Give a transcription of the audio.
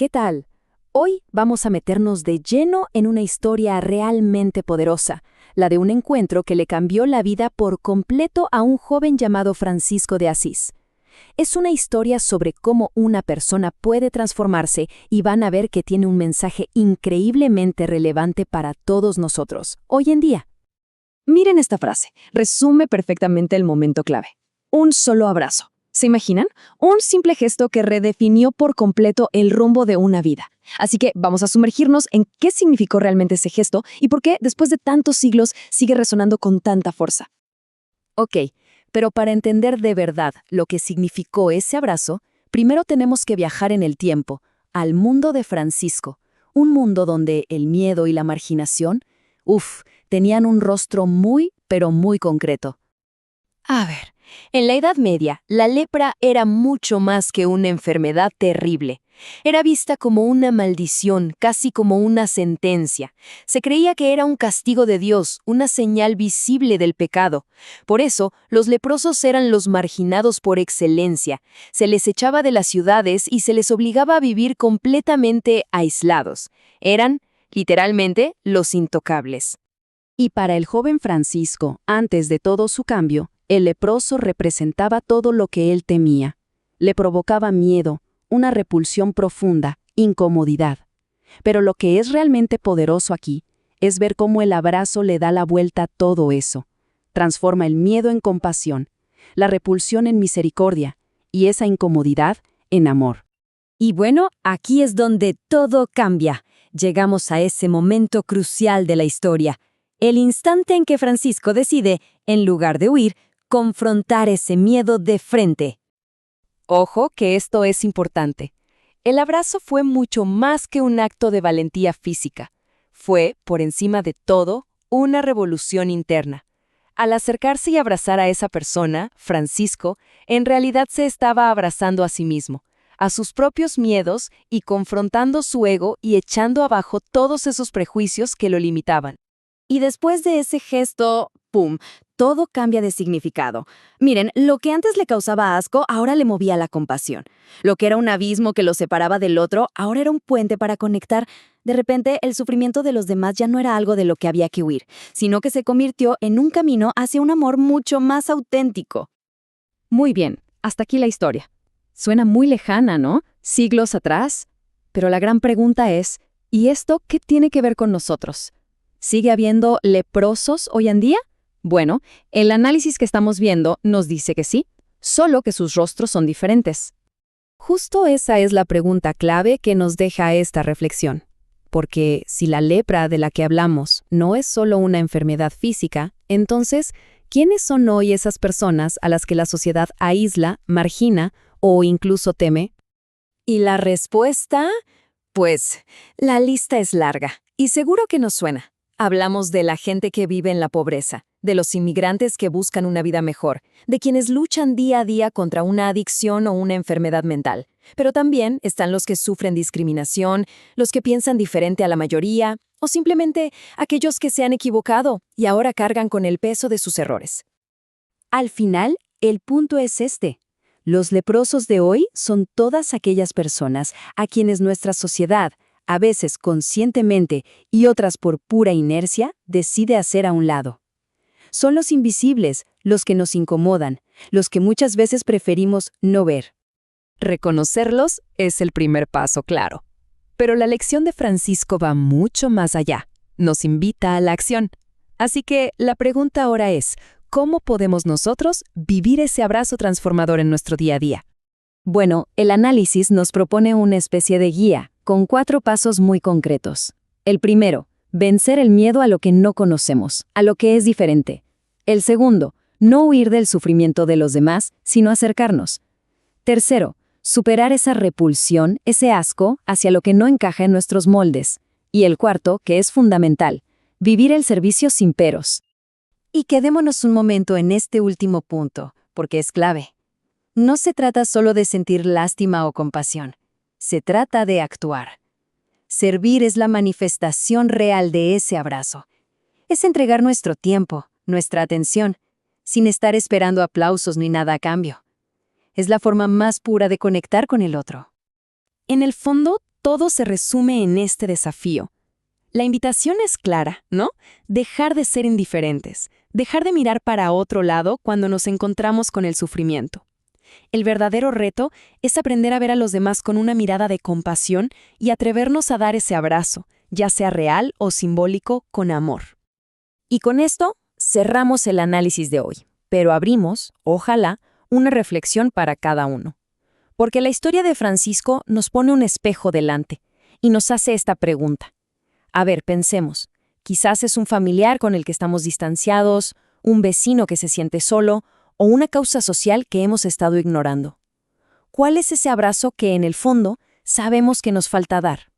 ¿qué tal? Hoy vamos a meternos de lleno en una historia realmente poderosa, la de un encuentro que le cambió la vida por completo a un joven llamado Francisco de Asís. Es una historia sobre cómo una persona puede transformarse y van a ver que tiene un mensaje increíblemente relevante para todos nosotros, hoy en día. Miren esta frase, resume perfectamente el momento clave. Un solo abrazo. ¿Se imaginan? Un simple gesto que redefinió por completo el rumbo de una vida. Así que vamos a sumergirnos en qué significó realmente ese gesto y por qué, después de tantos siglos, sigue resonando con tanta fuerza. Ok, pero para entender de verdad lo que significó ese abrazo, primero tenemos que viajar en el tiempo, al mundo de Francisco, un mundo donde el miedo y la marginación, tenían un rostro muy, pero muy concreto. A ver, en la Edad Media, la lepra era mucho más que una enfermedad terrible. Era vista como una maldición, casi como una sentencia. Se creía que era un castigo de Dios, una señal visible del pecado. Por eso, los leprosos eran los marginados por excelencia. Se les echaba de las ciudades y se les obligaba a vivir completamente aislados. Eran, literalmente, los intocables. Y para el joven Francisco, antes de todo su cambio, el leproso representaba todo lo que él temía. Le provocaba miedo, una repulsión profunda, incomodidad. Pero lo que es realmente poderoso aquí es ver cómo el abrazo le da la vuelta a todo eso. Transforma el miedo en compasión, la repulsión en misericordia y esa incomodidad en amor. Y bueno, aquí es donde todo cambia. Llegamos a ese momento crucial de la historia. El instante en que Francisco decide, en lugar de huir, confrontar ese miedo de frente. Ojo que esto es importante. El abrazo fue mucho más que un acto de valentía física. Fue, por encima de todo, una revolución interna. Al acercarse y abrazar a esa persona, Francisco, en realidad se estaba abrazando a sí mismo, a sus propios miedos y confrontando su ego y echando abajo todos esos prejuicios que lo limitaban. Y después de ese gesto, ¡pum!, todo cambia de significado. Miren, lo que antes le causaba asco, ahora le movía la compasión. Lo que era un abismo que lo separaba del otro, ahora era un puente para conectar. De repente, el sufrimiento de los demás ya no era algo de lo que había que huir, sino que se convirtió en un camino hacia un amor mucho más auténtico. Muy bien, hasta aquí la historia. Suena muy lejana, ¿no? Siglos atrás. Pero la gran pregunta es, ¿y esto qué tiene que ver con nosotros? ¿Sigue habiendo leprosos hoy en día? Bueno, el análisis que estamos viendo nos dice que sí, solo que sus rostros son diferentes. Justo esa es la pregunta clave que nos deja esta reflexión. Porque si la lepra de la que hablamos no es solo una enfermedad física, entonces, ¿quiénes son hoy esas personas a las que la sociedad aísla, margina o incluso teme? ¿Y la respuesta? Pues, la lista es larga y seguro que nos suena. Hablamos de la gente que vive en la pobreza, de los inmigrantes que buscan una vida mejor, de quienes luchan día a día contra una adicción o una enfermedad mental. Pero también están los que sufren discriminación, los que piensan diferente a la mayoría, o simplemente aquellos que se han equivocado y ahora cargan con el peso de sus errores. Al final, el punto es este. Los leprosos de hoy son todas aquellas personas a quienes nuestra sociedad, a veces conscientemente y otras por pura inercia, decide hacer a un lado. Son los invisibles, los que nos incomodan, los que muchas veces preferimos no ver. Reconocerlos es el primer paso, claro. Pero la lección de Francisco va mucho más allá. Nos invita a la acción. Así que la pregunta ahora es, ¿cómo podemos nosotros vivir ese abrazo transformador en nuestro día a día? Bueno, el análisis nos propone una especie de guía, con 4 pasos muy concretos. El primero, vencer el miedo a lo que no conocemos, a lo que es diferente. El segundo, no huir del sufrimiento de los demás, sino acercarnos. Tercero, superar esa repulsión, ese asco, hacia lo que no encaja en nuestros moldes. Y el cuarto, que es fundamental, vivir el servicio sin peros. Y quedémonos un momento en este último punto, porque es clave. No se trata solo de sentir lástima o compasión. Se trata de actuar. Servir es la manifestación real de ese abrazo. Es entregar nuestro tiempo, nuestra atención, sin estar esperando aplausos ni nada a cambio. Es la forma más pura de conectar con el otro. En el fondo, todo se resume en este desafío. La invitación es clara, ¿no? Dejar de ser indiferentes, dejar de mirar para otro lado cuando nos encontramos con el sufrimiento. El verdadero reto es aprender a ver a los demás con una mirada de compasión y atrevernos a dar ese abrazo, ya sea real o simbólico, con amor. Y con esto cerramos el análisis de hoy, pero abrimos, ojalá, una reflexión para cada uno. Porque la historia de Francisco nos pone un espejo delante y nos hace esta pregunta. A ver, pensemos, quizás es un familiar con el que estamos distanciados, un vecino que se siente solo o una causa social que hemos estado ignorando. ¿Cuál es ese abrazo que en el fondo sabemos que nos falta dar?